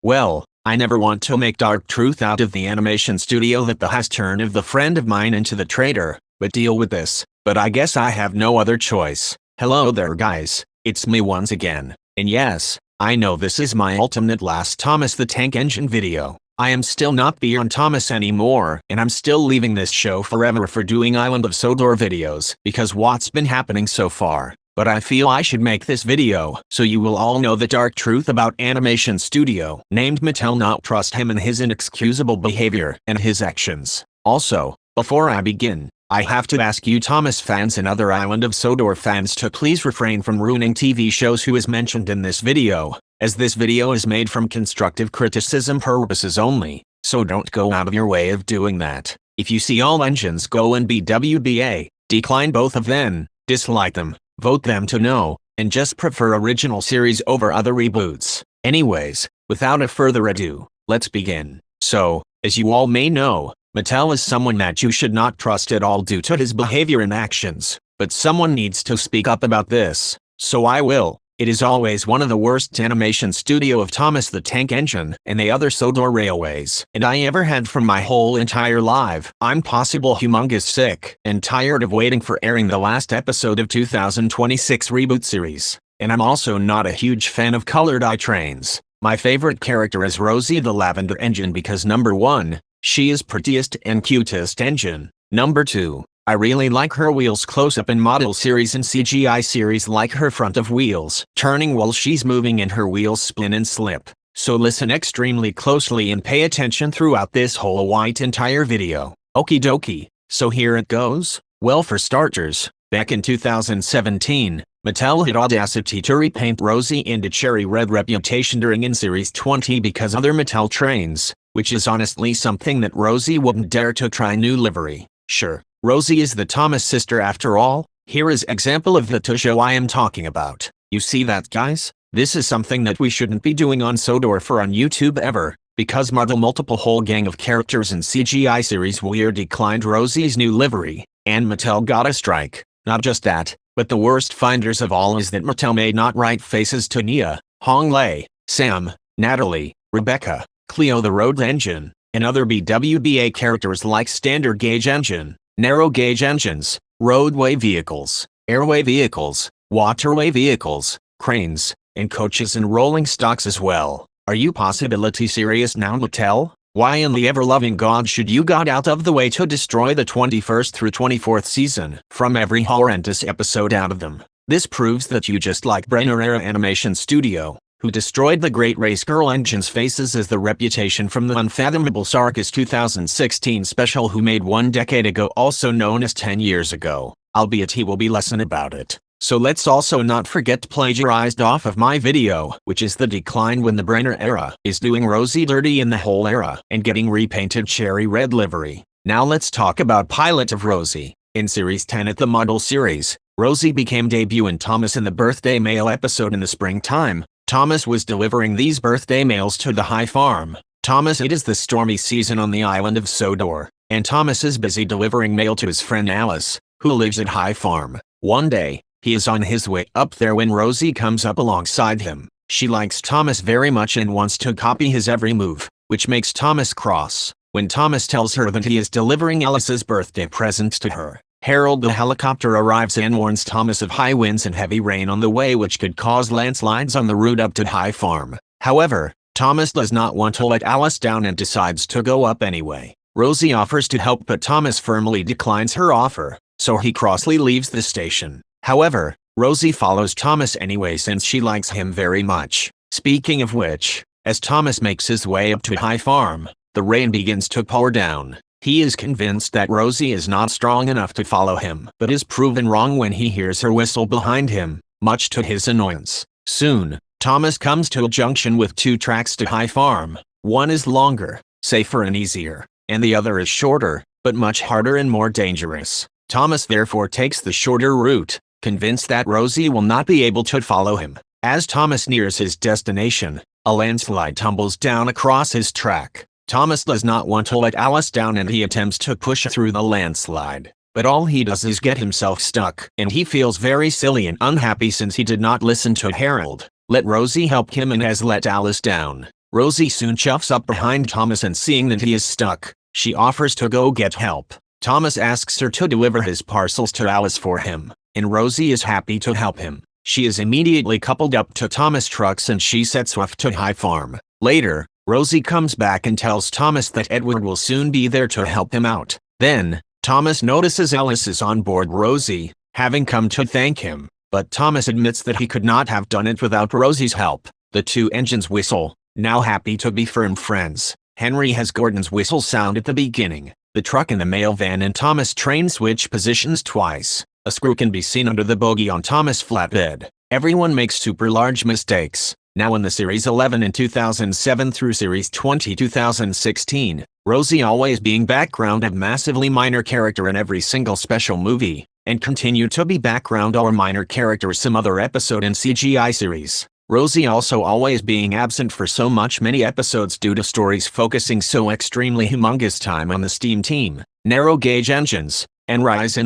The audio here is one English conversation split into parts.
Well, I never want to make dark truth out of the animation studio that has turned of the friend of mine into the traitor, but deal with this. But I guess I have no other choice. Hello there guys, it's me once again. And yes, I know this is my ultimate last Thomas the Tank Engine video. I am still not beyond Thomas anymore, and I'm still leaving this show forever for doing Island of Sodor videos because what's been happening so far. But I feel I should make this video so you will all know the dark truth about animation studio named Mattel. Not trust him and his inexcusable behavior and his actions. Also, before I begin, I have to ask you Thomas fans and other Island of Sodor fans to please refrain from ruining TV shows who is mentioned in this video, as this video is made from constructive criticism purposes only, so don't go out of your way of doing that. If you see all engines go in BWBA, decline both of them, dislike them, vote them to no, and just prefer original series over other reboots. Anyways, without a further ado, let's begin. So, as you all may know, Mattel is someone that you should not trust at all due to his behavior and actions, but someone needs to speak up about this, so I will. It is always one of the worst animation studio of Thomas the Tank Engine and the other Sodor Railways and I ever had from my whole entire life. I'm possible humongous sick and tired of waiting for airing the last episode of 2026 reboot series, and I'm also not a huge fan of colored eye trains. My favorite character is Rosie the Lavender Engine because number 1, she is prettiest and cutest engine. Number 2, I really like her wheels close-up in model series and CGI series, like her front of wheels turning while she's moving and her wheels spin and slip. So listen extremely closely and pay attention throughout this whole entire video. Okie dokie, so here it goes. Well, for starters, back in 2017, Mattel had audacity to repaint Rosie into cherry red reputation during in Series 20 because other Mattel trains, which is honestly something that Rosie wouldn't dare to try new livery. Sure, Rosie is the Thomas sister after all. Here is example of the show I am talking about. You see that guys? This is something that we shouldn't be doing on Sodor for on YouTube ever, because multiple whole gang of characters in CGI series weird declined Rosie's new livery, and Mattel got a strike. Not just that, but the worst finders of all is that Mattel made not right faces to Nia, Hong Lei, Sam, Natalie, Rebecca, Cleo the Road Engine, and other BWBA characters like standard gauge engine, narrow gauge engines, roadway vehicles, airway vehicles, waterway vehicles, cranes, and coaches and rolling stocks as well. Are you possibility serious now, Mattel? Why in the ever-loving God should you got out of the way to destroy the 21st through 24th season from every horrendous episode out of them? This proves that you just like Brainer Era Animation Studio, who destroyed the Great Race Girl Engine's faces as the reputation from the Unfathomable Sarkis 2016 special who made 1 decade ago, also known as 10 years ago, albeit he will be lesson about it. So let's also not forget plagiarized off of my video, which is the decline when the Brainer Era is doing Rosie dirty in the whole era and getting repainted cherry red livery. Now let's talk about pilot of Rosie. In Series 10 at the model series, Rosie became debut in Thomas in the birthday mail episode in the springtime. Thomas was delivering these birthday mails to the High Farm. It is the stormy season on the Island of Sodor, and Thomas is busy delivering mail to his friend Alice, who lives at High Farm. One day, he is on his way up there when Rosie comes up alongside him. She likes Thomas very much and wants to copy his every move, which makes Thomas cross. When Thomas tells her that he is delivering Alice's birthday present to her, Harold the helicopter arrives and warns Thomas of high winds and heavy rain on the way, which could cause landslides on the route up to High Farm. However, Thomas does not want to let Alice down and decides to go up anyway. Rosie offers to help, but Thomas firmly declines her offer, so he crossly leaves the station. However, Rosie follows Thomas anyway since she likes him very much. Speaking of which, as Thomas makes his way up to High Farm, the rain begins to pour down. He is convinced that Rosie is not strong enough to follow him, but is proven wrong when he hears her whistle behind him, much to his annoyance. Soon, Thomas comes to a junction with 2 tracks to High Farm. One is longer, safer and easier, and the other is shorter, but much harder and more dangerous. Thomas therefore takes the shorter route, convinced that Rosie will not be able to follow him. As Thomas nears his destination, a landslide tumbles down across his track. Thomas does not want to let Alice down and he attempts to push through the landslide, but all he does is get himself stuck, and he feels very silly and unhappy since he did not listen to Harold, let Rosie help him, and has let Alice down. Rosie soon chuffs up behind Thomas, and seeing that he is stuck, she offers to go get help. Thomas asks her to deliver his parcels to Alice for him, and Rosie is happy to help him. She is immediately coupled up to Thomas' trucks and she sets off to High Farm. Later, Rosie comes back and tells Thomas that Edward will soon be there to help him out. Then, Thomas notices Alice is on board Rosie, having come to thank him, but Thomas admits that he could not have done it without Rosie's help. The two engines whistle, now happy to be firm friends. Henry has Gordon's whistle sound at the beginning. The truck and the mail van and Thomas train switch positions twice. A screw can be seen under the bogie on Thomas' flatbed. Everyone makes super large mistakes. Now in the Series 11 in 2007 through Series 20 2016, Rosie always being background of massively minor character in every single special movie, and continue to be background or minor character some other episode in CGI series. Rosie also always being absent for so much many episodes due to stories focusing so extremely humongous time on the STEAM team, narrow gauge engines, and rise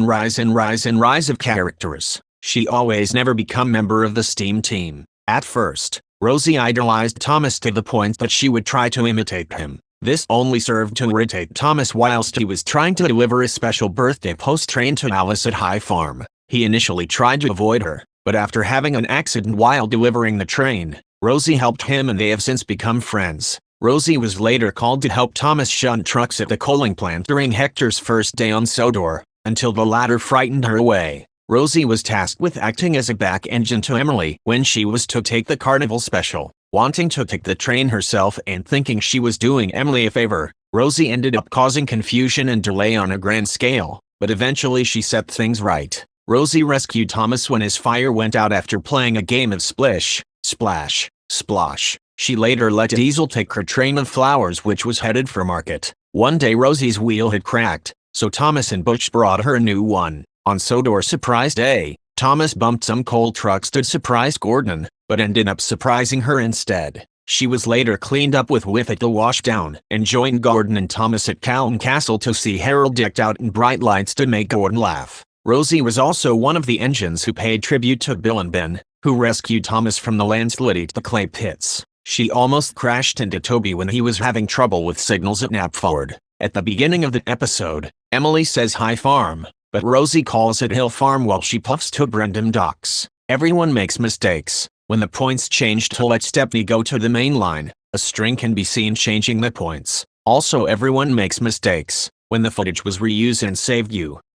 of characters. She always never become member of the STEAM team. At first, Rosie idolized Thomas to the point that she would try to imitate him. This only served to irritate Thomas whilst he was trying to deliver a special birthday post train to Alice at High Farm. He initially tried to avoid her, but after having an accident while delivering the train, Rosie helped him and they have since become friends. Rosie was later called to help Thomas shunt trucks at the coaling plant during Hector's first day on Sodor, until the latter frightened her away. Rosie was tasked with acting as a back engine to Emily when she was to take the carnival special. Wanting to take the train herself and thinking she was doing Emily a favor, Rosie ended up causing confusion and delay on a grand scale, but eventually she set things right. Rosie rescued Thomas when his fire went out after playing a game of Splish, Splash, Splosh. She later let Diesel take her train of flowers which was headed for market. One day Rosie's wheel had cracked, so Thomas and Butch brought her a new one. On Sodor Surprise Day, Thomas bumped some coal trucks to surprise Gordon, but ended up surprising her instead. She was later cleaned up with at the washdown and joined Gordon and Thomas at Calm Castle to see Harold decked out in bright lights to make Gordon laugh. Rosie was also one of the engines who paid tribute to Bill and Ben, who rescued Thomas from the landslide to the clay pits. She almost crashed into Toby when he was having trouble with signals at Knapford. At the beginning of the episode, Emily says High Farm, but Rosie calls it Hill Farm while she puffs to Brendam Docks. Everyone makes mistakes. When the points changed to let Stepney go to the main line, a string can be seen changing the points. Also everyone makes mistakes. When the footage was reused and saved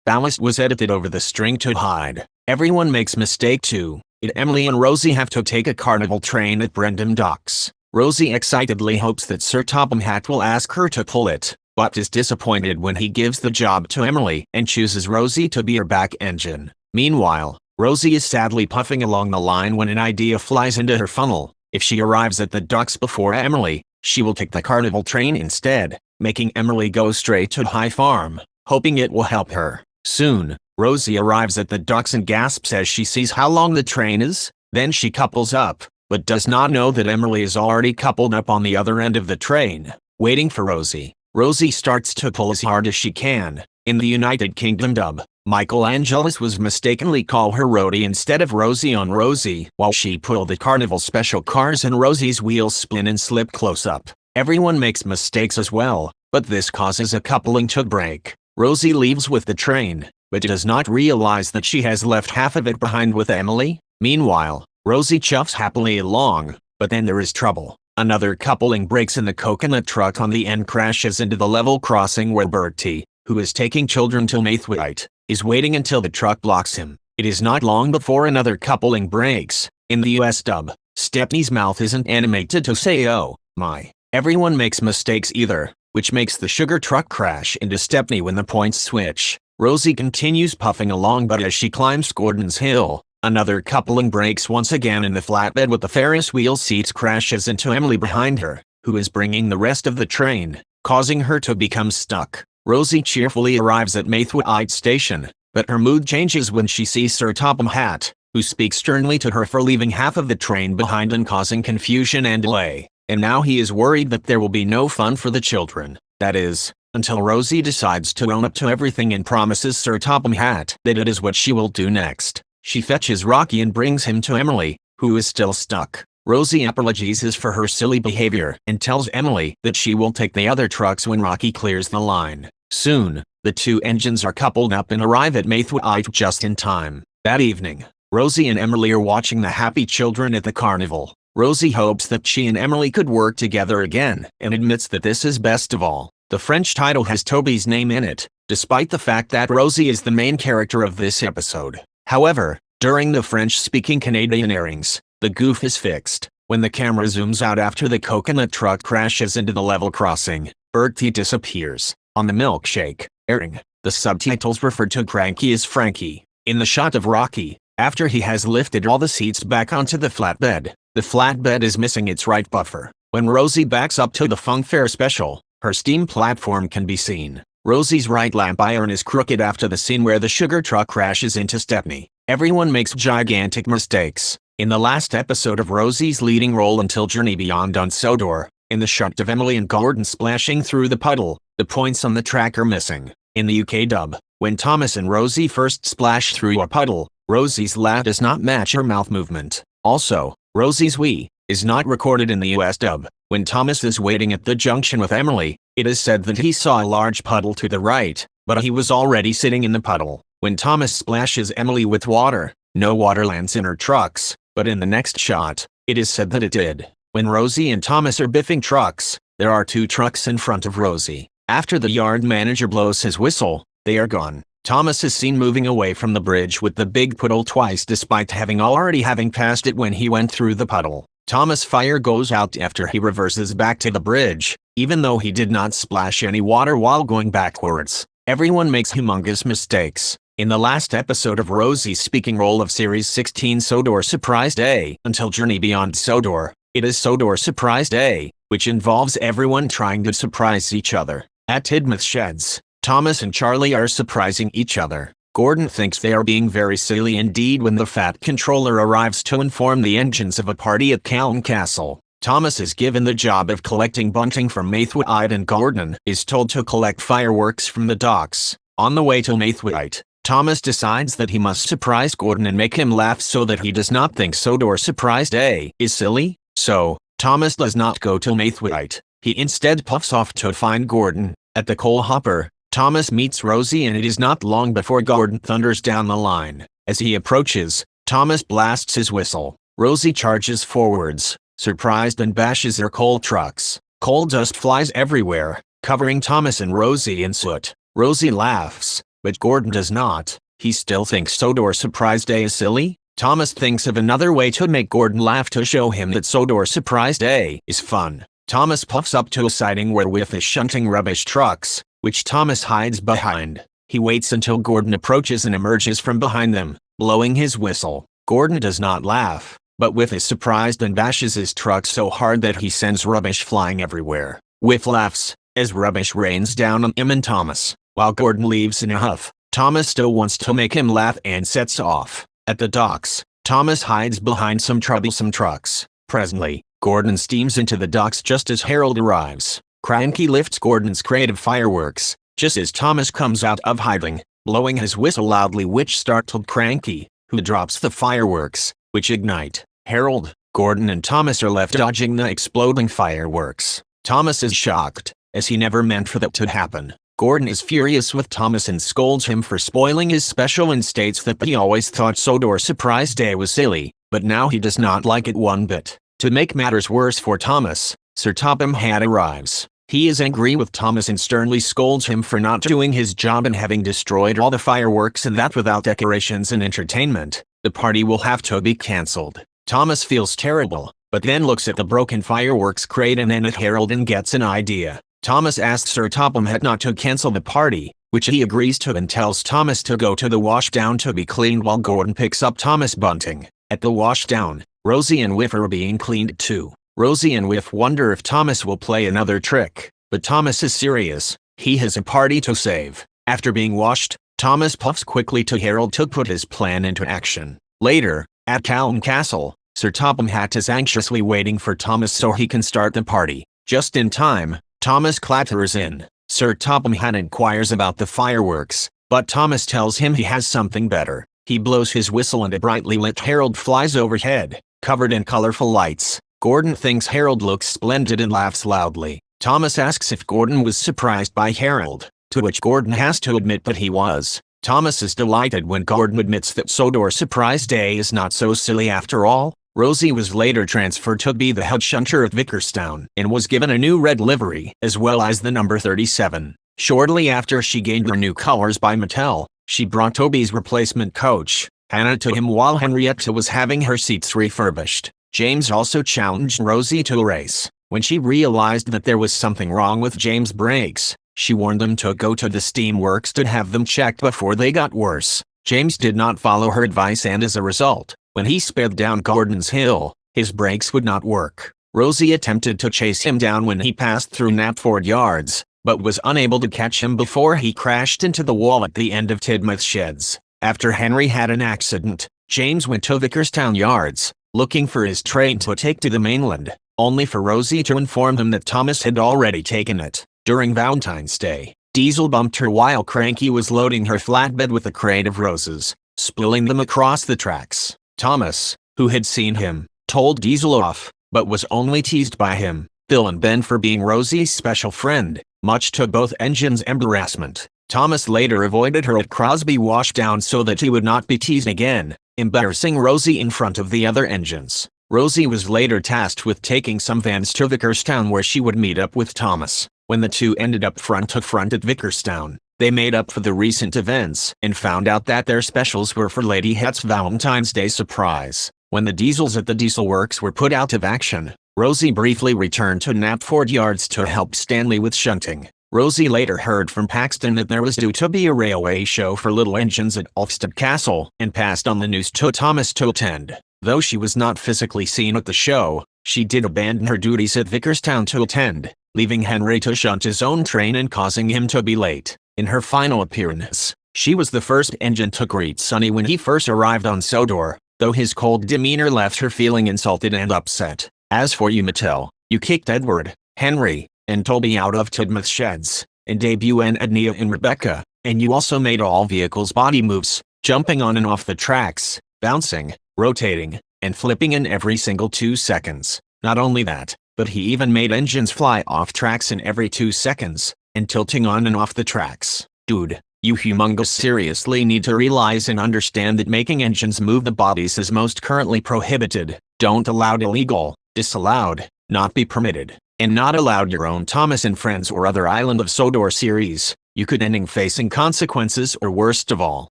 ballast was edited over the string to hide. Everyone makes mistake too. Emily and Rosie have to take a carnival train at Brendam Docks. Rosie excitedly hopes that Sir Topham Hatt will ask her to pull it, but is disappointed when he gives the job to Emily and chooses Rosie to be her back engine. Meanwhile, Rosie is sadly puffing along the line when an idea flies into her funnel. If she arrives at the docks before Emily, she will take the carnival train instead, making Emily go straight to High Farm, hoping it will help her. Soon, Rosie arrives at the docks and gasps as she sees how long the train is. Then she couples up, but does not know that Emily is already coupled up on the other end of the train, waiting for Rosie. Rosie starts to pull as hard as she can. In the United Kingdom dub, Michael Angelis was mistakenly called her Rhodey instead of Rosie on Rosie while she pulled the carnival special cars and Rosie's wheels spin and slip close up. Everyone makes mistakes as well, but this causes a coupling to break. Rosie leaves with the train, but does not realize that she has left half of it behind with Emily. Meanwhile, Rosie chuffs happily along, but then there is trouble. Another coupling breaks and the coconut truck on the end crashes into the level crossing where Bertie, who is taking children to Maithwaite, is waiting until the truck blocks him. It is not long before another coupling breaks. In the US dub, Stepney's mouth isn't animated to say oh my. Everyone makes mistakes either, which makes the sugar truck crash into Stepney when the points switch. Rosie continues puffing along, but as she climbs Gordon's Hill, another coupling breaks once again and the flatbed with the Ferris wheel seats crashes into Emily behind her, who is bringing the rest of the train, causing her to become stuck. Rosie cheerfully arrives at Maithwaite Station, but her mood changes when she sees Sir Topham Hatt, who speaks sternly to her for leaving half of the train behind and causing confusion and delay. And now he is worried that there will be no fun for the children. That is, until Rosie decides to own up to everything and promises Sir Topham Hatt that it is what she will do next. She fetches Rocky and brings him to Emily, who is still stuck. Rosie apologizes for her silly behavior and tells Emily that she will take the other trucks when Rocky clears the line. Soon, the two engines are coupled up and arrive at Mathwaite just in time. That evening, Rosie and Emily are watching the happy children at the carnival. Rosie hopes that she and Emily could work together again and admits that this is best of all. The French title has Toby's name in it, despite the fact that Rosie is the main character of this episode. However, during the French-speaking Canadian airings, the goof is fixed. When the camera zooms out after the coconut truck crashes into the level crossing, Bertie disappears. On the milkshake airing, the subtitles refer to Cranky as Frankie. In the shot of Rocky, after he has lifted all the seats back onto the flatbed is missing its right buffer. When Rosie backs up to the Funfair special, her steam platform can be seen. Rosie's right lamp iron is crooked after the scene where the sugar truck crashes into Stepney. Everyone makes gigantic mistakes. In the last episode of Rosie's leading role until Journey Beyond on Sodor, in the shot of Emily and Gordon splashing through the puddle, the points on the track are missing. In the UK dub, when Thomas and Rosie first splash through a puddle, Rosie's laugh does not match her mouth movement. Also, Rosie's wee is not recorded in the US dub. When Thomas is waiting at the junction with Emily, it is said that he saw a large puddle to the right, but he was already sitting in the puddle. When Thomas splashes Emily with water, no water lands in her trucks, but in the next shot, it is said that it did. When Rosie and Thomas are biffing trucks, there are two trucks in front of Rosie. After the yard manager blows his whistle, they are gone. Thomas is seen moving away from the bridge with the big puddle twice despite already having passed it when he went through the puddle. Thomas' fire goes out after he reverses back to the bridge, even though he did not splash any water while going backwards. Everyone makes humongous mistakes. In the last episode of Rosie's speaking role of Series 16 Sodor Surprise Day until Journey Beyond Sodor, it is Sodor Surprise Day, which involves everyone trying to surprise each other. At Tidmouth Sheds, Thomas and Charlie are surprising each other. Gordon thinks they are being very silly indeed when the Fat Controller arrives to inform the engines of a party at Calne Castle. Thomas is given the job of collecting bunting from Mathwaite and Gordon is told to collect fireworks from the docks. On the way to Mathwaite, Thomas decides that he must surprise Gordon and make him laugh so that he does not think Sodor Surprise Day is silly. So, Thomas does not go to Mathwaite. He instead puffs off to find Gordon. At the coal hopper, Thomas meets Rosie and it is not long before Gordon thunders down the line. As he approaches, Thomas blasts his whistle. Rosie charges forwards, surprised, and bashes their coal trucks. Coal dust flies everywhere, covering Thomas and Rosie in soot. Rosie laughs, but Gordon does not. He still thinks Sodor Surprise Day is silly. Thomas thinks of another way to make Gordon laugh to show him that Sodor Surprise Day is fun. Thomas puffs up to a siding where Whiff is shunting rubbish trucks, which Thomas hides behind. He waits until Gordon approaches and emerges from behind them, blowing his whistle. Gordon does not laugh, but Whiff is surprised and bashes his truck so hard that he sends rubbish flying everywhere. Whiff laughs, as rubbish rains down on him and Thomas. While Gordon leaves in a huff, Thomas still wants to make him laugh and sets off. At the docks, Thomas hides behind some troublesome trucks. Presently, Gordon steams into the docks just as Harold arrives. Cranky lifts Gordon's crate of fireworks, just as Thomas comes out of hiding, blowing his whistle loudly, which startled Cranky, who drops the fireworks, which ignite. Harold, Gordon and Thomas are left dodging the exploding fireworks. Thomas is shocked, as he never meant for that to happen. Gordon is furious with Thomas and scolds him for spoiling his special and states that he always thought Sodor Surprise Day was silly, but now he does not like it one bit. To make matters worse for Thomas, Sir Topham Hatt arrives. He is angry with Thomas and sternly scolds him for not doing his job and having destroyed all the fireworks, and that without decorations and entertainment, the party will have to be cancelled. Thomas feels terrible, but then looks at the broken fireworks crate and then at Harold and gets an idea. Thomas asks Sir Topham Hatt not to cancel the party, which he agrees to, and tells Thomas to go to the washdown to be cleaned while Gordon picks up Thomas' bunting. At the washdown, Rosie and Whiff are being cleaned too. Rosie and Whiff wonder if Thomas will play another trick, but Thomas is serious. He has a party to save. After being washed, Thomas puffs quickly to Harold to put his plan into action. Later, at Calne Castle, Sir Topham Hatt is anxiously waiting for Thomas so he can start the party. Just in time, Thomas clatters in. Sir Topham Hatt inquires about the fireworks, but Thomas tells him he has something better. He blows his whistle and a brightly lit Harold flies overhead. covered in colorful lights. Gordon thinks Harold looks splendid and laughs loudly. Thomas asks if Gordon was surprised by Harold, to which Gordon has to admit that he was. Thomas is delighted when Gordon admits that Sodor's surprise day is not so silly after all. Rosie was later transferred to be the head shunter at Vickerstown and was given a new red livery as well as the number 37. Shortly after she gained her new colors by Mattel, she brought Toby's replacement coach, Hannah, to him while Henrietta was having her seats refurbished. James also challenged Rosie to a race. When she realized that there was something wrong with James' brakes, she warned him to go to the steamworks to have them checked before they got worse. James did not follow her advice, and as a result, when he sped down Gordon's Hill, his brakes would not work. Rosie attempted to chase him down when he passed through Knapford Yards, but was unable to catch him before he crashed into the wall at the end of Tidmouth Sheds. After Henry had an accident, James went to Vickerstown Yards, looking for his train to take to the mainland, only for Rosie to inform him that Thomas had already taken it. During Valentine's Day, Diesel bumped her while Cranky was loading her flatbed with a crate of roses, spilling them across the tracks. Thomas, who had seen him, told Diesel off, but was only teased by him, Phil and Ben for being Rosie's special friend, much to both engines' embarrassment. Thomas later avoided her at Crosby Washdown so that he would not be teased again, embarrassing Rosie in front of the other engines. Rosie was later tasked with taking some vans to Vickerstown where she would meet up with Thomas. When the two ended up front to front at Vickerstown, they made up for the recent events and found out that their specials were for Lady Het's Valentine's Day surprise. When the diesels at the diesel works were put out of action, Rosie briefly returned to Knapford Yards to help Stanley with shunting. Rosie later heard from Paxton that there was due to be a railway show for little engines at Ulfstead Castle and passed on the news to Thomas to attend. Though she was not physically seen at the show, she did abandon her duties at Vickerstown to attend, leaving Henry to shunt his own train and causing him to be late. In her final appearance, she was the first engine to greet Sonny when he first arrived on Sodor, though his cold demeanor left her feeling insulted and upset. As for you, Mattel, you kicked Edward, Henry, and Toby out of Tidmouth Sheds, and debuted Ednia and Rebecca, and you also made all vehicles body moves, jumping on and off the tracks, bouncing, rotating, and flipping in every single 2 seconds. Not only that, but he even made engines fly off tracks in every 2 seconds, and tilting on and off the tracks. Dude, you humongous seriously need to realize and understand that making engines move the bodies is most currently prohibited. Don't allowed illegal, disallowed, not be permitted, and not allowed your own Thomas and Friends or other Island of Sodor series. You could ending facing consequences, or worst of all,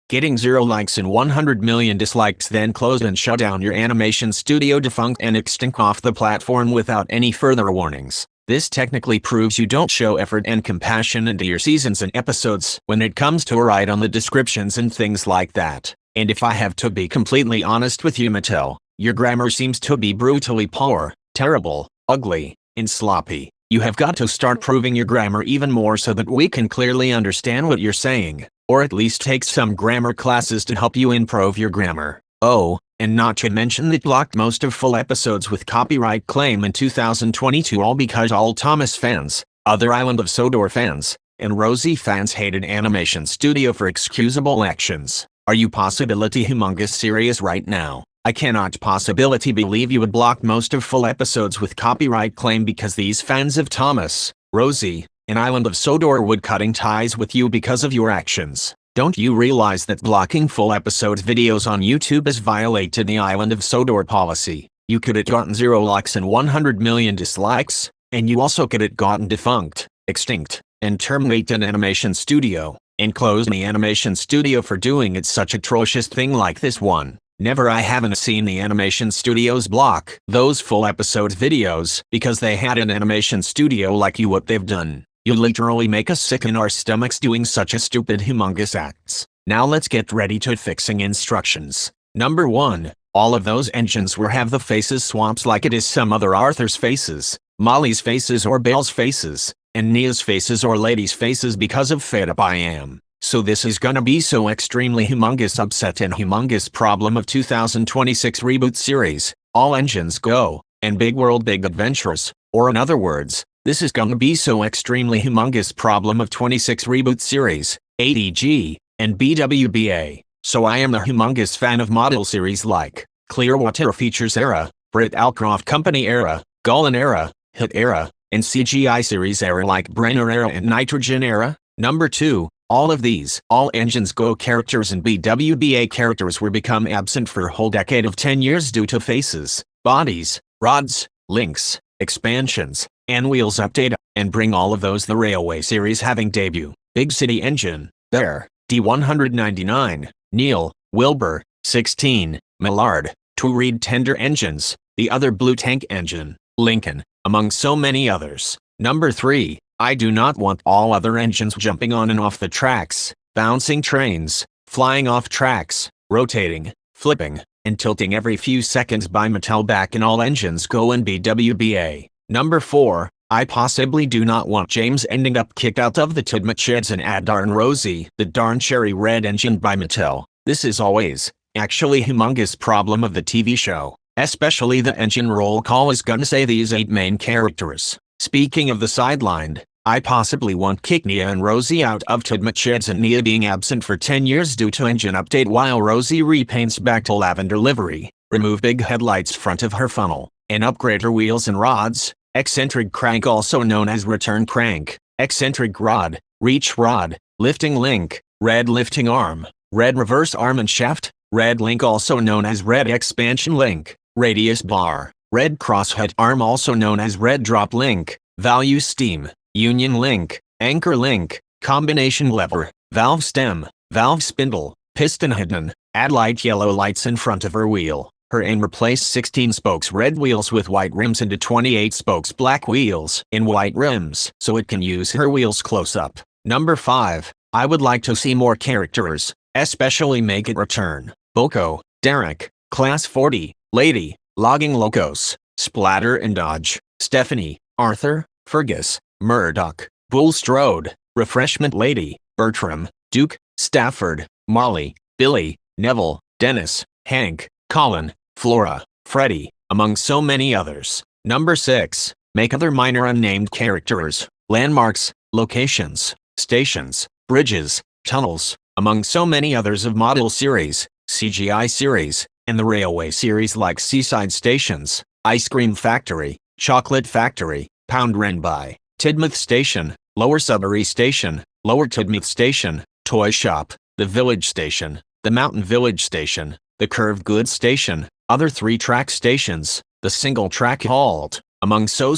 getting 0 likes and 100 million dislikes, then close and shut down your animation studio, defunct and extinct off the platform without any further warnings. This technically proves you don't show effort and compassion into your seasons and episodes when it comes to write on the descriptions and things like that. And if I have to be completely honest with you, Mattel, your grammar seems to be brutally poor, terrible, ugly, and sloppy. You have got to start proving your grammar even more so that we can clearly understand what you're saying, or at least take some grammar classes to help you improve your grammar. Oh, and not to mention that blocked most of full episodes with copyright claim in 2022, all because all Thomas fans, other Island of Sodor fans, and Rosie fans hated Animation Studio for excusable actions. Are you possibility humongous serious right now? I cannot possibility believe you would block most of full episodes with copyright claim because these fans of Thomas, Rosie, and Island of Sodor would cutting ties with you because of your actions. Don't you realize that blocking full episode videos on YouTube has violated the Island of Sodor policy? You could have gotten 0 likes and 100 million dislikes, and you also could have gotten defunct, extinct, and terminated Animation Studio, and closed the Animation Studio for doing it such atrocious thing like this one. Never. I haven't seen the Animation Studios block those full episode videos because they had an Animation Studio like you. What they've done, you literally make us sick in our stomachs doing such a stupid humongous acts. Now let's get ready to fixing instructions. Number 1, all of those engines will have the faces swaps like it is some other Arthur's faces, Molly's faces or Bale's faces, and Nia's faces or Lady's faces because of Fed Up I Am. So this is gonna be so extremely humongous upset and humongous problem of 2026 reboot series, All Engines Go, and Big World Big Adventures, or in other words, this is gonna be so extremely humongous problem of 26 reboot series, ADG, and BWBA. So I am a humongous fan of model series like Clearwater Features era, Britt Alcroft Company era, Gullin era, Hit era, and CGI series era like Brenner era and Nitrogen era. Number 2. All of these All Engines Go characters and BWBA characters were become absent for a whole decade of 10 years due to faces, bodies, rods, links, expansions, and wheels update, and bring all of those the Railway series having debut. Big City Engine, there, D199, Neil, Wilbur, 16, Millard, 2 Reed Tender engines, the other Blue Tank engine, Lincoln, among so many others. Number 3. I do not want all other engines jumping on and off the tracks, bouncing trains, flying off tracks, rotating, flipping, and tilting every few seconds by Mattel back in All Engines Go and BWBA. Number 4. I possibly do not want James ending up kicked out of the Tudmacheds and Adar and Rosie, the darn cherry red engine by Mattel. This is always, actually humongous problem of the TV show. Especially the engine roll call is gonna say these 8 main characters. Speaking of the sidelined, I possibly want kick Nia and Rosie out of Tudmacheds and Nia being absent for 10 years due to engine update while Rosie repaints back to lavender livery, remove big headlights front of her funnel, and upgrade her wheels and rods. Eccentric crank also known as return crank, eccentric rod, reach rod, lifting link, red lifting arm, red reverse arm and shaft, red link also known as red expansion link, radius bar, red crosshead arm also known as red drop link, value steam, union link, anchor link, combination lever, valve stem, valve spindle, piston hidden, add light yellow lights in front of her wheel. Her aim replaced 16 spokes red wheels with white rims into 28 spokes black wheels in white rims so it can use her wheels close up. Number 5. I would like to see more characters, especially make it return. Boko, Derek, Class 40, Lady, Logging Locos, Splatter and Dodge, Stephanie, Arthur, Fergus, Murdoch, Bull Strode, Refreshment Lady, Bertram, Duke, Stafford, Molly, Billy, Neville, Dennis, Hank, Colin, Flora, Freddy, among so many others. Number 6. Make other minor unnamed characters, landmarks, locations, stations, bridges, tunnels, among so many others of model series, CGI series, and the railway series like Seaside Stations, Ice Cream Factory, Chocolate Factory, Pound Renby, Tidmouth Station, Lower Sudbury Station, Lower Tidmouth Station, Toy Shop, the Village Station, the Mountain Village Station, the Curved Goods Station, other 3-track stations, the single-track halt, among so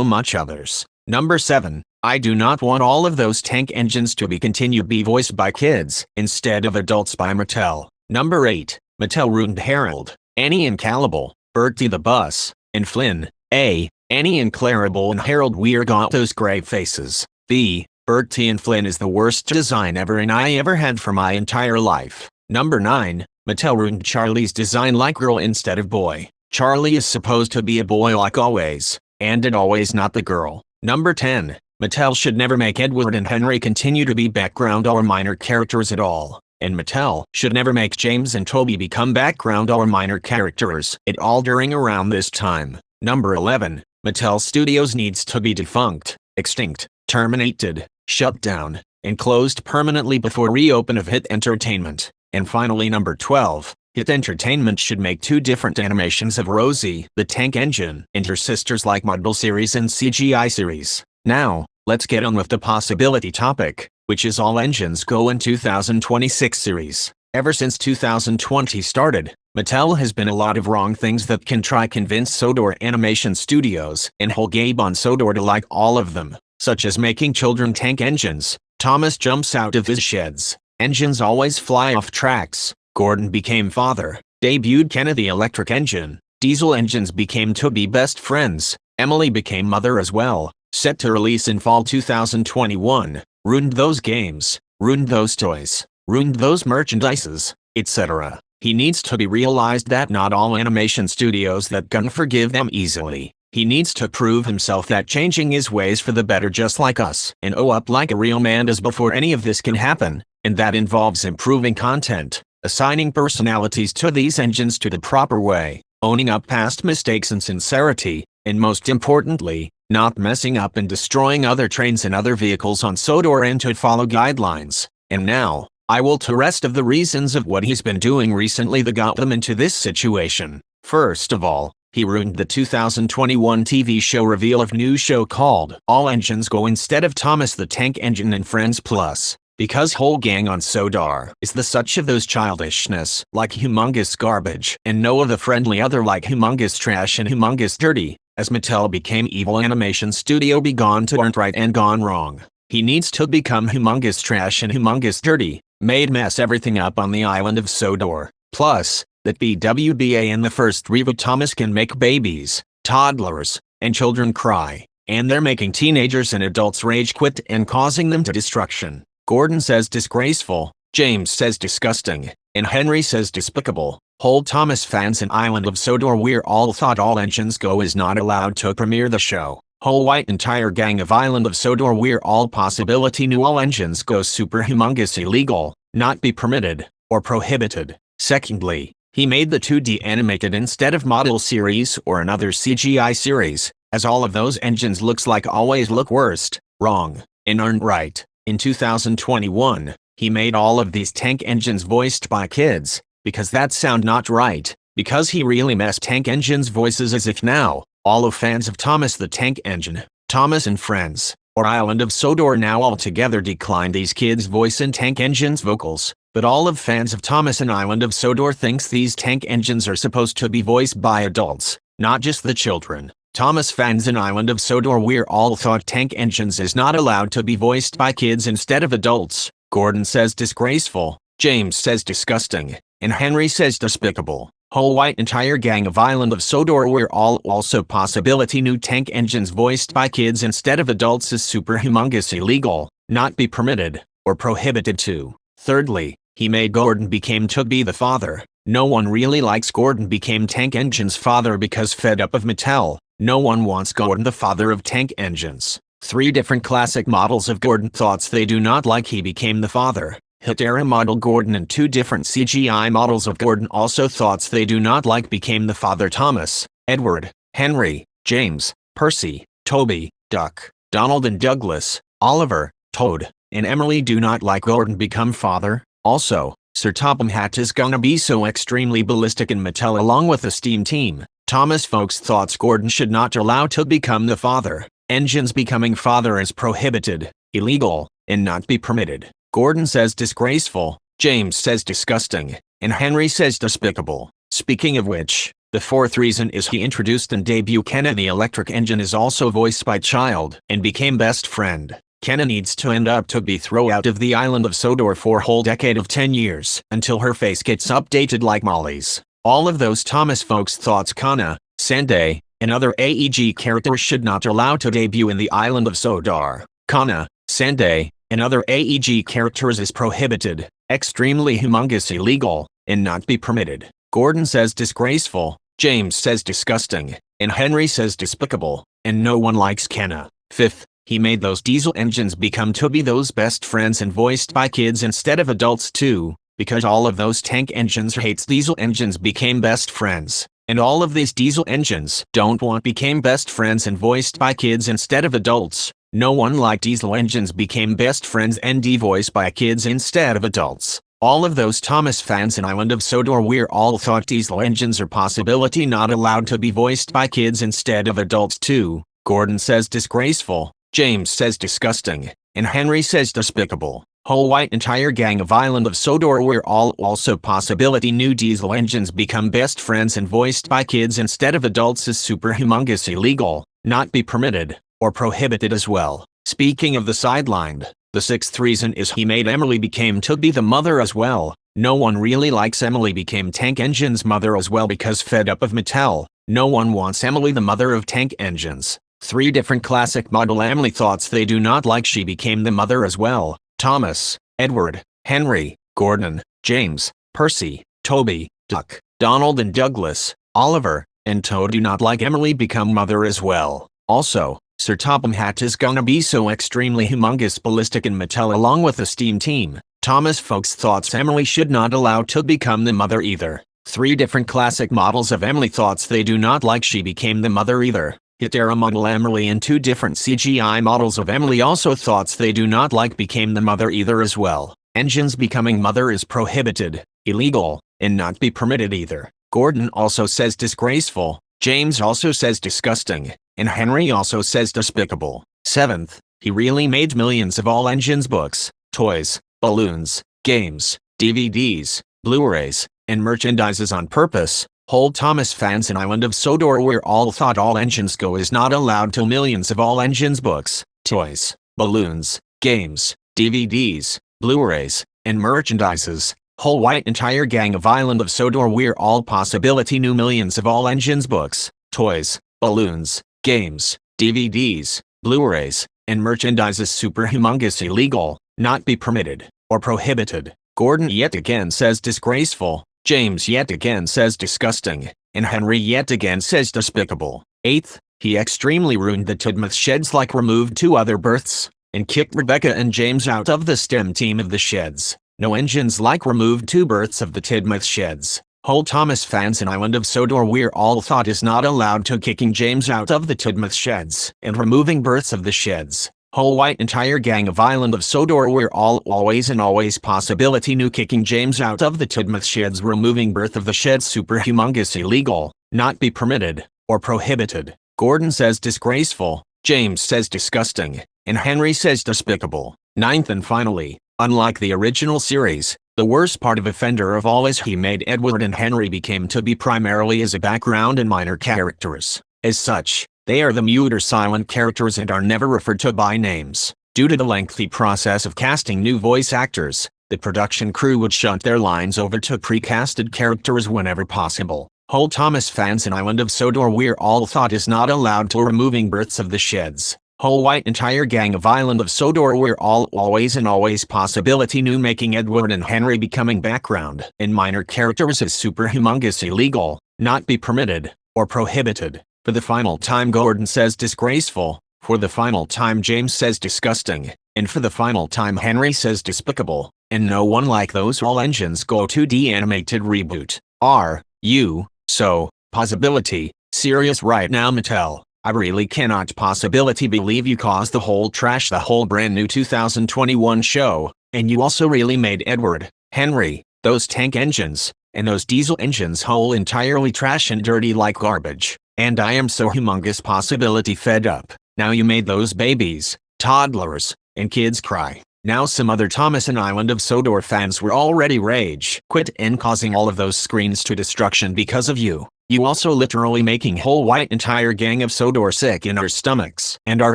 much others. Number 7. I do not want all of those tank engines to be continued be voiced by kids instead of adults by Mattel. Number 8. Mattel ruined Harold, Annie and Cannibal, Bertie the Bus, and Flynn. A. Annie and Clarabelle and Harold Weir got those gray faces. B. Bertie and Flynn is the worst design ever and I ever had for my entire life. Number 9. Mattel ruined Charlie's design like girl instead of boy. Charlie is supposed to be a boy like always, and it always not the girl. Number 10. Mattel should never make Edward and Henry continue to be background or minor characters at all. And Mattel should never make James and Toby become background or minor characters at all during around this time. Number 11. Mattel Studios needs to be defunct, extinct, terminated, shut down, and closed permanently before reopen of Hit Entertainment. And finally number 12. Hit Entertainment should make 2 different animations of Rosie, the tank engine, and her sisters like model series and CGI series. Now, let's get on with the possibility topic, which is All Engines Go in 2026 series. Ever since 2020 started, Mattel has been a lot of wrong things that can try convince Sodor Animation Studios and Holgabe Sodor to like all of them, such as making children tank engines, Thomas jumps out of his sheds, engines always fly off tracks, Gordon became father, debuted Kennedy electric engine, diesel engines became to be best friends, Emily became mother as well, set to release in fall 2021, ruined those games, ruined those toys, ruined those merchandises, etc. He needs to be realized that not all animation studios that gonna forgive them easily. He needs to prove himself that changing his ways for the better just like us and owe up like a real man does before any of this can happen, and that involves improving content, assigning personalities to these engines to the proper way, owning up past mistakes and sincerity, and most importantly, not messing up and destroying other trains and other vehicles on Sodor and to follow guidelines. And now, I will tell the rest of the reasons of what he's been doing recently that got them into this situation. First of all, he ruined the 2021 TV show reveal of new show called All Engines Go instead of Thomas the Tank Engine and Friends Plus. Because whole gang on Sodor is the such of those childishness like humongous garbage and no other friendly other like humongous trash and humongous dirty, as Mattel became evil animation studio be gone to aren't right and gone wrong. He needs to become humongous trash and humongous dirty, made mess everything up on the island of Sodor. Plus, that BWBA in the first reboot Thomas can make babies, toddlers, and children cry, and they're making teenagers and adults rage quit and causing them to destruction. Gordon says disgraceful, James says disgusting, and Henry says despicable. Whole Thomas fans in Island of Sodor we're all thought All Engines Go is not allowed to premiere the show. Whole white entire gang of Island of Sodor we're all possibility new All Engines Go super humongous illegal, not be permitted, or prohibited. Secondly, he made the 2D animated instead of model series or another CGI series, as all of those engines looks like always look worst, wrong, and aren't right. In 2021, he made all of these tank engines voiced by kids, because that sound not right, because he really messed tank engines voices as if now, all of fans of Thomas the Tank Engine, Thomas and Friends, or Island of Sodor now altogether decline these kids' voice in tank engines vocals, but all of fans of Thomas and Island of Sodor thinks these tank engines are supposed to be voiced by adults, not just the children. Thomas fans in Island of Sodor we're all thought tank engines is not allowed to be voiced by kids instead of adults. Gordon says disgraceful, James says disgusting, and Henry says despicable. Whole white entire gang of Island of Sodor we're all also possibility new tank engines voiced by kids instead of adults is super humongous illegal, not be permitted, or prohibited to. Thirdly, he made Gordon became to be the father. No one really likes Gordon became Tank Engine's father because fed up of Mattel. No one wants Gordon the father of tank engines. 3 different classic models of Gordon thoughts they do not like he became the father. Hit era model Gordon and 2 different CGI models of Gordon also thoughts they do not like became the father Thomas, Edward, Henry, James, Percy, Toby, Duck, Donald and Douglas, Oliver, Toad, and Emily do not like Gordon become father. Also, Sir Topham Hatt is gonna be so extremely ballistic in Mattel along with the Steam team. Thomas folks thoughts Gordon should not allow to become the father. Engines becoming father is prohibited, illegal, and not be permitted. Gordon says disgraceful, James says disgusting, and Henry says despicable. Speaking of which, the 4th reason is he introduced and debut Kenna the electric engine is also voiced by Child and became best friend. Kenna needs to end up to be thrown out of the Island of Sodor for a whole decade of 10 years until her face gets updated like Molly's. All of those Thomas folks thoughts Kana, Sanday, and other AEG characters should not allow to debut in the Island of Sodor. Kana, Sanday, and other AEG characters is prohibited, extremely humongous illegal, and not be permitted. Gordon says disgraceful, James says disgusting, and Henry says despicable, and no one likes Kenna. 5th, he made those diesel engines become to be those best friends and voiced by kids instead of adults too, because all of those tank engines hates diesel engines became best friends, and all of these diesel engines don't want became best friends and voiced by kids instead of adults. No one liked diesel engines became best friends and voiced by kids instead of adults. All of those Thomas fans in Island of Sodor we're all thought diesel engines are possibility not allowed to be voiced by kids instead of adults too. Gordon says disgraceful, James says disgusting, and Henry says despicable. Whole white entire gang of Island of Sodor we're all also possibility new diesel engines become best friends and voiced by kids instead of adults is super humongous illegal, not be permitted, or prohibited as well. Speaking of the sidelined, the 6th reason is he made Emily became to be the mother as well. No one really likes Emily became Tank Engine's mother as well because fed up of Mattel. No one wants Emily the mother of tank engines. 3 different classic model Emily thoughts they do not like she became the mother as well. Thomas, Edward, Henry, Gordon, James, Percy, Toby, Duck, Donald and Douglas, Oliver, and Toad do not like Emily become mother as well. Also, Sir Topham Hatt is gonna be so extremely humongous ballistic in Mattel along with the Steam team. Thomas folks thoughts Emily should not allow to become the mother either. 3 different classic models of Emily thoughts they do not like she became the mother either. Hit era model Emily and 2 different CGI models of Emily also thoughts they do not like became the mother either as well. Engines becoming mother is prohibited, illegal, and not be permitted either. Gordon also says disgraceful, James also says disgusting, and Henry also says despicable. 7th, he really made millions of all engines books, toys, balloons, games, DVDs, Blu-rays, and merchandises on purpose. Whole Thomas fans in Island of Sodor where all thought all engines go is not allowed till millions of all engines books, toys, balloons, games, DVDs, Blu-rays, and merchandises. Whole white entire gang of Island of Sodor where all possibility new millions of all engines books, toys, balloons, games, DVDs, Blu-rays, and merchandises super humongous illegal, not be permitted, or prohibited. Gordon yet again says disgraceful, James yet again says disgusting, and Henry yet again says despicable. 8th, he extremely ruined the Tidmouth Sheds like removed 2 other berths, and kicked Rebecca and James out of the STEM team of the Sheds. No engines like removed 2 berths of the Tidmouth Sheds. Whole Thomas fans in Island of Sodor where all thought is not allowed to kicking James out of the Tidmouth Sheds and removing berths of the Sheds. Whole white entire gang of Island of Sodor where all always and always possibility new kicking James out of the Tidmouth Sheds removing berth of the Sheds super humongous illegal, not be permitted, or prohibited. Gordon says disgraceful, James says disgusting, and Henry says despicable. 9th and finally, unlike the original series, the worst part of Offender of all is he made Edward and Henry became to be primarily as a background and minor characters. As such, they are the mute or silent characters and are never referred to by names. Due to the lengthy process of casting new voice actors, the production crew would shunt their lines over to pre-casted characters whenever possible. Whole Thomas fans in Island of Sodor where all thought is not allowed to removing berths of the Sheds. Whole white entire gang of Island of Sodor where all always and always possibility new making Edward and Henry becoming background and minor characters is super humongous illegal, not be permitted, or prohibited. For the final time Gordon says disgraceful, for the final time James says disgusting, and for the final time Henry says despicable, and no one like those all engines go 2D animated reboot. Are you so possibility serious right now, Mattel? I really cannot possibility believe you caused the whole trash the whole brand new 2021 show, and you also really made Edward, Henry, those tank engines, and those diesel engines whole entirely trash and dirty like garbage. And I am so humongous possibility fed up. Now you made those babies, toddlers, and kids cry. Now some other Thomas and Island of Sodor fans were already rage quit and causing all of those screens to destruction because of you. You also literally making whole white entire gang of Sodor sick in our stomachs and our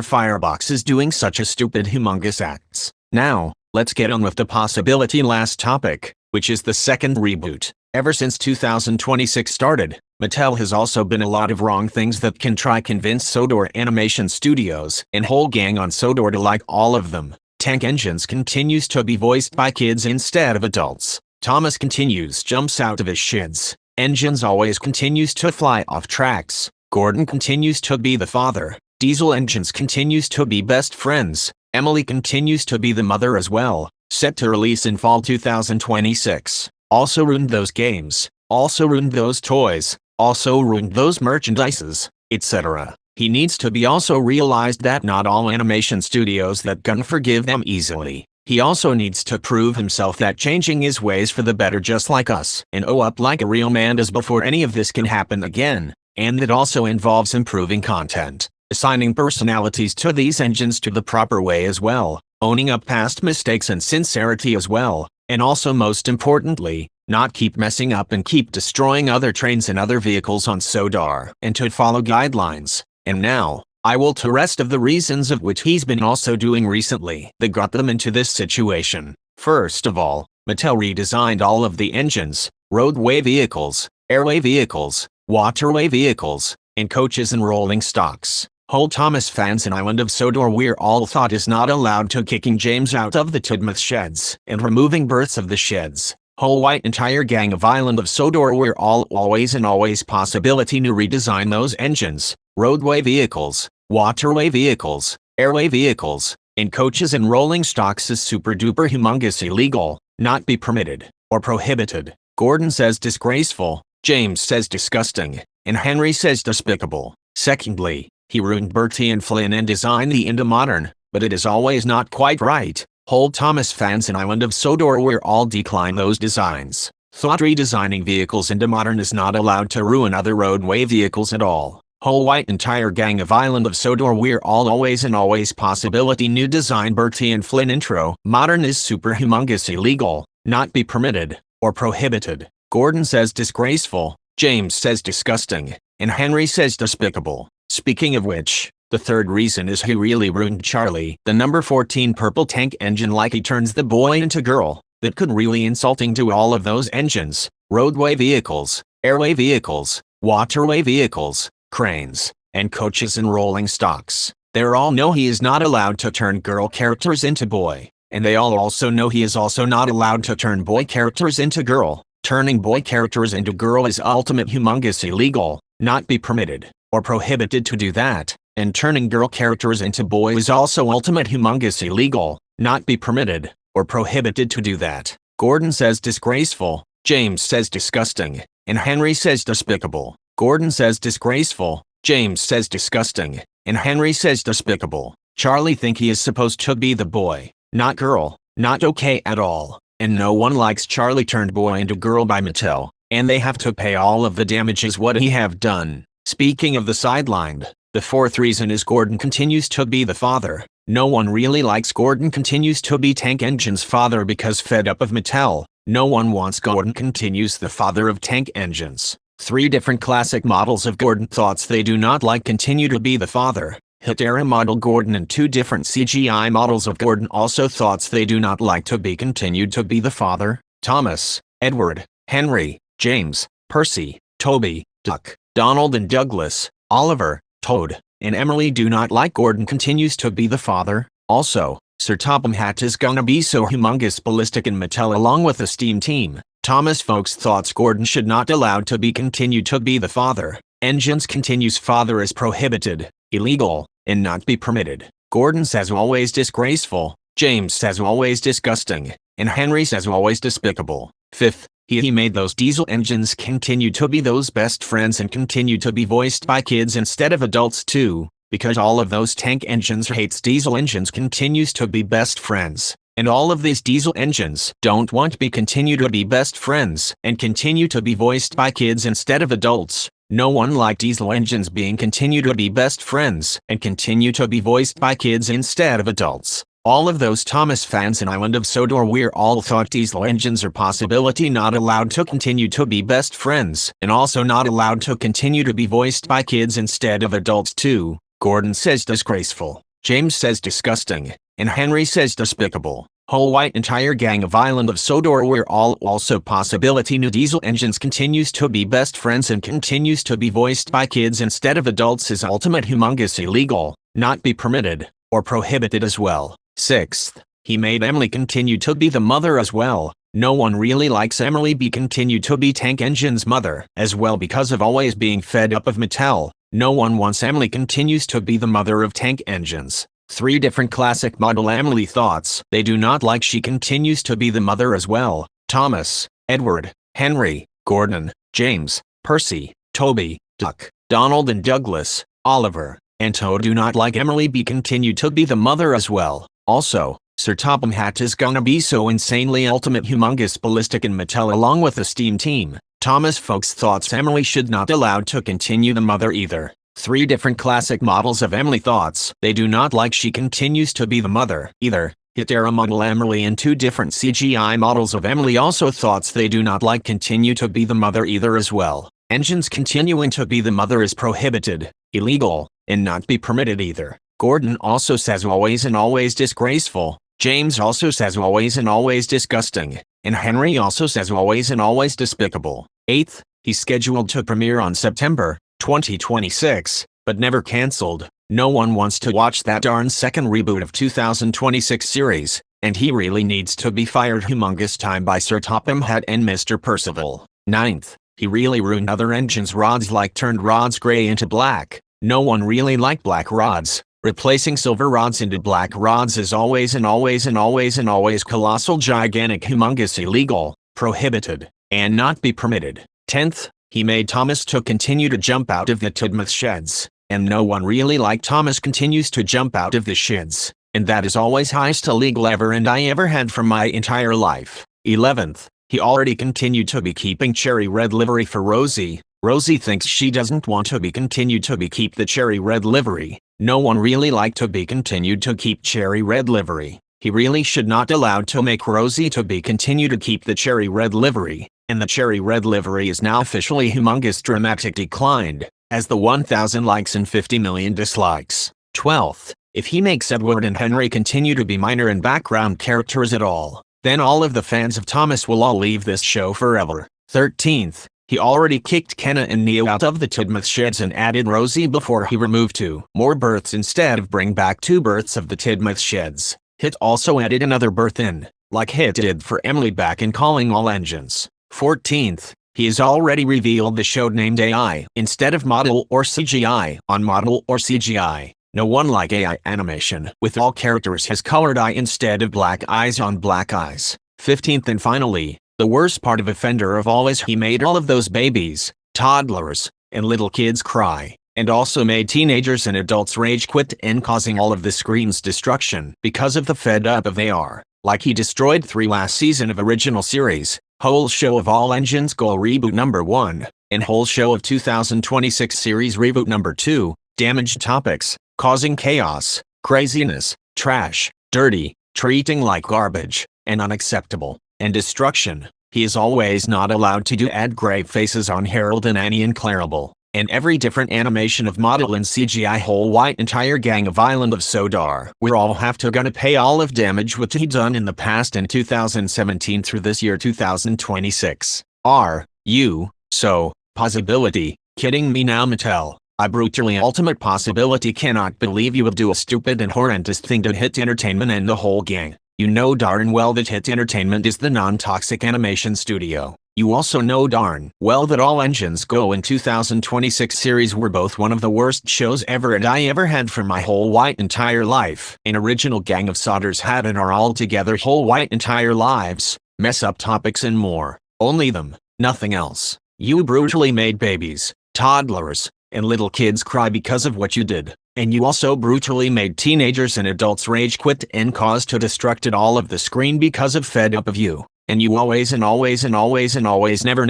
fireboxes doing such a stupid humongous acts. Now, let's get on with the possibility last topic, which is the second reboot. Ever since 2026 started, Mattel has also been a lot of wrong things that can try convince Sodor Animation Studios and whole gang on Sodor to like all of them. Tank Engines continues to be voiced by kids instead of adults. Thomas continues jumps out of his sheds. Engines always continues to fly off tracks. Gordon continues to be the father. Diesel Engines continues to be best friends. Emily continues to be the mother as well. Set to release in fall 2026. Also ruined those games. Also ruined those toys. Also ruined those merchandises, etc. He needs to be also realized that not all animation studios that gonna forgive them easily. He also needs to prove himself that changing his ways for the better just like us and up like a real man does before any of this can happen again. And it also involves improving content, assigning personalities to these engines to the proper way as well, owning up past mistakes and sincerity as well, and also most importantly, not keep messing up and keep destroying other trains and other vehicles on Sodor, and to follow guidelines. And now, I will to rest of the reasons of which he's been also doing recently that got them into this situation. First of all, Mattel redesigned all of the engines, roadway vehicles, airway vehicles, waterway vehicles, and coaches and rolling stocks. Whole Thomas fans in Island of Sodor where all thought is not allowed to kicking James out of the Tidmouth Sheds and removing berths of the Sheds. Whole white entire gang of Island of Sodor where all always and always possibility to redesign those engines, roadway vehicles, waterway vehicles, airway vehicles, and coaches and rolling stocks is super duper humongous illegal, not be permitted, or prohibited. Gordon says disgraceful, James says disgusting, and Henry says despicable. Secondly, he ruined Bertie and Flynn and designed the into modern, but it is always not quite right. Hold Thomas fans in Island of Sodor we're all decline those designs. Thought redesigning vehicles into modern is not allowed to ruin other roadway vehicles at all. Whole white entire gang of Island of Sodor we're all always and always possibility new design Bertie and Flynn intro. Modern is super humongous illegal, not be permitted, or prohibited. Gordon says disgraceful, James says disgusting, and Henry says despicable. Speaking of which, the third reason is he really ruined Charlie. The number 14 purple tank engine like he turns the boy into girl. That could really insulting to all of those engines. Roadway vehicles, airway vehicles, waterway vehicles, cranes, and coaches and rolling stocks. They all know he is not allowed to turn girl characters into boy. And they all also know he is also not allowed to turn boy characters into girl. Turning boy characters into girl is ultimate humongous illegal, not be permitted, or prohibited to do that. And turning girl characters into boy is also ultimate humongous illegal, not be permitted, or prohibited to do that. Gordon says disgraceful, James says disgusting, and Henry says despicable. Gordon says disgraceful, James says disgusting, and Henry says despicable. Charlie think he is supposed to be the boy, not girl, not okay at all, and no one likes Charlie turned boy into girl by Mattel, and they have to pay all of the damages what he have done. Speaking of the sidelined, the fourth reason is Gordon continues to be the father. No one really likes Gordon continues to be Tank Engine's father because fed up of Mattel. No one wants Gordon continues the father of Tank Engines. 3 different classic models of Gordon thoughts they do not like continue to be the father. Hit era model Gordon and 2 different CGI models of Gordon also thoughts they do not like to be continued to be the father. Thomas, Edward, Henry, James, Percy, Toby, Duck, Donald and Douglas, Oliver, Toad, and Emily do not like Gordon continues to be the father. Also, Sir Topham Hatt is gonna be so humongous ballistic in Mattel along with the Steam team. Thomas folks thoughts Gordon should not allowed to be continued to be the father. Engines continues father is prohibited, illegal, and not be permitted. Gordon says always disgraceful, James says always disgusting, and Henry says always despicable. 5th, he made those diesel engines continue to be those best friends and continue to be voiced by kids instead of adults too, because all of those tank engines hates diesel engines continues to be best friends, and all of these diesel engines don't want to be continue to be best friends and continue to be voiced by kids instead of adults. No one like diesel engines being continue to be best friends and continue to be voiced by kids instead of adults. All of those Thomas fans in Island of Sodor we're all thought diesel engines are possibility not allowed to continue to be best friends and also not allowed to continue to be voiced by kids instead of adults too. Gordon says disgraceful, James says disgusting, and Henry says despicable. Whole white entire gang of Island of Sodor we're all also possibility new diesel engines continues to be best friends and continues to be voiced by kids instead of adults is ultimate humongous illegal, not be permitted, or prohibited as well. 6th, he made Emily continue to be the mother as well. No one really likes Emily be continue to be Tank Engine's mother as well because of always being fed up of Mattel. No one wants Emily continues to be the mother of Tank Engines. 3 different classic model Emily thoughts they do not like she continues to be the mother as well. Thomas, Edward, Henry, Gordon, James, Percy, Toby, Duck, Donald and Douglas, Oliver, and Toad do not like Emily be continue to be the mother as well. Also, Sir Topham Hatt is gonna be so insanely ultimate humongous ballistic in Mattel along with the Steam team. Thomas folks thoughts Emily should not allowed to continue the mother either. 3 different classic models of Emily thoughts they do not like she continues to be the mother either. Hit era model Emily and 2 different CGI models of Emily also thoughts they do not like continue to be the mother either as well. Engines continuing to be the mother is prohibited, illegal, and not be permitted either. Gordon also says always and always disgraceful, James also says always and always disgusting, and Henry also says always and always despicable. 8th, he's scheduled to premiere on September 2026, but never cancelled. No one wants to watch that darn second reboot of 2026 series, and he really needs to be fired humongous time by Sir Topham Hatt and Mr. Percival. 9th, he really ruined other engines rods like turned rods gray into black. No one really liked black rods. Replacing silver rods into black rods is always and always and always and always colossal gigantic humongous illegal, prohibited, and not be permitted. 10th, he made Thomas to continue to jump out of the Tidmouth sheds, and no one really liked Thomas continues to jump out of the sheds, and that is always highest illegal ever and I ever had from my entire life. 11th, he already continued to be keeping cherry red livery for Rosie. Rosie thinks she doesn't want to be continued to be keep the cherry red livery. No one really liked to be continued to keep cherry red livery. He really should not allowed to make Rosie to be continue to keep the cherry red livery, and the cherry red livery is now officially humongous dramatic declined, as the 1,000 likes and 50 million dislikes. 12th, if he makes Edward and Henry continue to be minor and background characters at all, then all of the fans of Thomas will all leave this show forever. 13th, he already kicked Kenna and Neo out of the Tidmouth sheds and added Rosie before he removed 2 more births instead of bring back 2 births of the Tidmouth sheds. Hit also added another birth in, like Hit did for Emily back in Calling All Engines. 14th, he has already revealed the show named AI instead of Model or CGI on Model or CGI. No one like AI animation with all characters has colored eye instead of black eyes on black eyes. 15th and finally, the worst part of offender of all is he made all of those babies, toddlers, and little kids cry, and also made teenagers and adults rage quit and causing all of the screen's destruction because of the fed up of they are. Like he destroyed 3 last season of original series, whole show of All Engines Go reboot number 1, and whole show of 2026 series reboot number 2, damaged topics, causing chaos, craziness, trash, dirty, treating like garbage, and unacceptable, and destruction. He is always not allowed to do add grave faces on Harold and Annie and Clarabelle, and every different animation of Model and CGI whole white entire gang of Island of Sodor. We're all have to gonna pay all of damage what he done in the past in 2017 through this year 2026. Are you so possibility kidding me now, Mattel? I brutally ultimate possibility cannot believe you will do a stupid and horrendous thing to Hit Entertainment and the whole gang. You know darn well that Hit Entertainment is the non-toxic animation studio. You also know darn well that All Engines Go in 2026 series were both one of the worst shows ever and I ever had for my whole white entire life. An original gang of Sodors had and are all together whole white entire lives, mess up topics and more. Only them, nothing else. You brutally made babies, toddlers, and little kids cry because of what you did, and you also brutally made teenagers and adults rage quit and caused to destructed all of the screen because of fed up of you. And you always and always and always and always never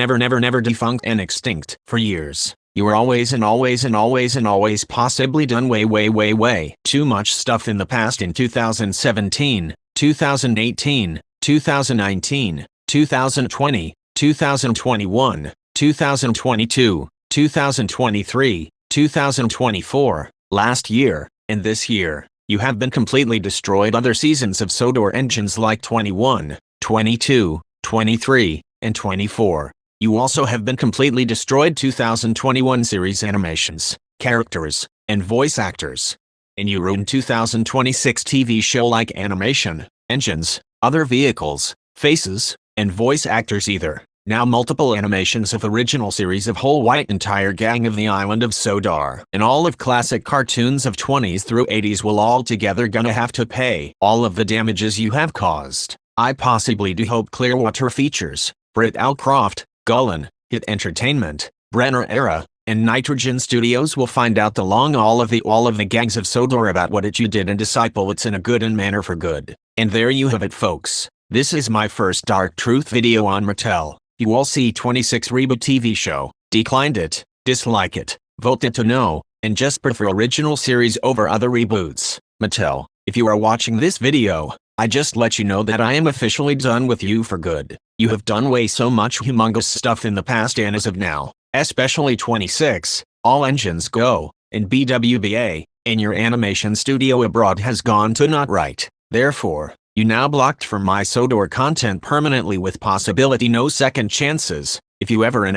defunct and extinct for years. You were always and always and always and always possibly done way too much stuff in the past in 2017, 2018, 2019, 2020, 2021, 2022, 2023, 2024, last year, and this year. You have been completely destroyed other seasons of Sodor Engines like 21, 22, 23, and 24. You also have been completely destroyed 2021 series animations, characters, and voice actors. And you ruined 2026 TV show like animation, engines, other vehicles, faces, and voice actors either. Now multiple animations of original series of whole white entire gang of the Island of Sodor and all of classic cartoons of 20s through 80s will all together gonna have to pay all of the damages you have caused. I possibly do hope Clearwater Features, Britt Alcroft, Gullin, Hit Entertainment, Brenner Era, and Nitrogen Studios will find out all of the gangs of Sodor about what it you did and disciple it's in a good and manner for good. And there you have it, folks. This is my first Dark Truth video on Mattel. You all see 26 reboot TV show, declined it, dislike it, voted to no, and just prefer original series over other reboots. Mattel, if you are watching this video, I just let you know that I am officially done with you for good. You have done way so much humongous stuff in the past and as of now, especially 26, All Engines Go, and BWBA, and your animation studio abroad has gone to not right. Therefore, you now blocked from my Sodor content permanently with possibility no second chances. If you ever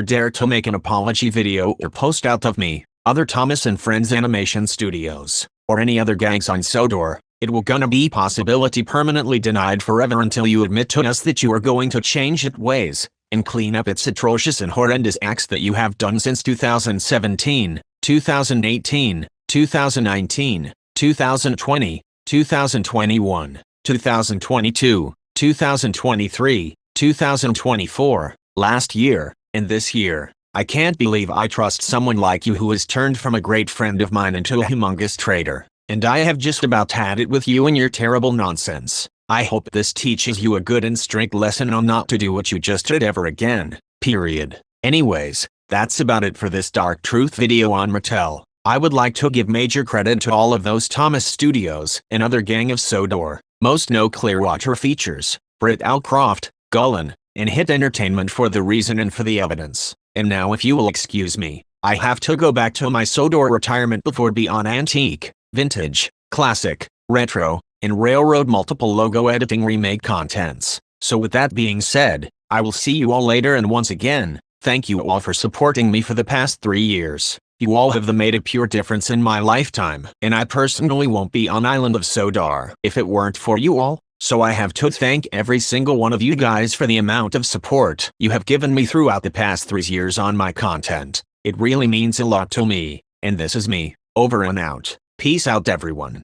dare to make an apology video or post out of me, other Thomas and Friends Animation Studios, or any other gangs on Sodor, it will gonna be possibility permanently denied forever until you admit to us that you are going to change it ways, and clean up its atrocious and horrendous acts that you have done since 2017, 2018, 2019, 2020, 2021, 2022, 2023, 2024, last year, and this year. I can't believe I trust someone like you who has turned from a great friend of mine into a humongous traitor. And I have just about had it with you and your terrible nonsense. I hope this teaches you a good and strict lesson on not to do what you just did ever again, period. Anyways, that's about it for this Dark Truth video on Mattel. I would like to give major credit to all of those Thomas Studios and other gang of Sodor, most no Clearwater features, Britt Alcroft, Gullen, and Hit Entertainment for the reason and for the evidence. And now if you will excuse me, I have to go back to my Sodor retirement before be on antique, vintage, classic, retro, and railroad multiple logo editing remake contents. So with that being said, I will see you all later, and once again, thank you all for supporting me for the past 3 years. You all have made a pure difference in my lifetime, and I personally won't be on Island of Sodor if it weren't for you all. So I have to thank every single one of you guys for the amount of support you have given me throughout the past 3 years on my content. It really means a lot to me, and this is me, over and out. Peace out everyone.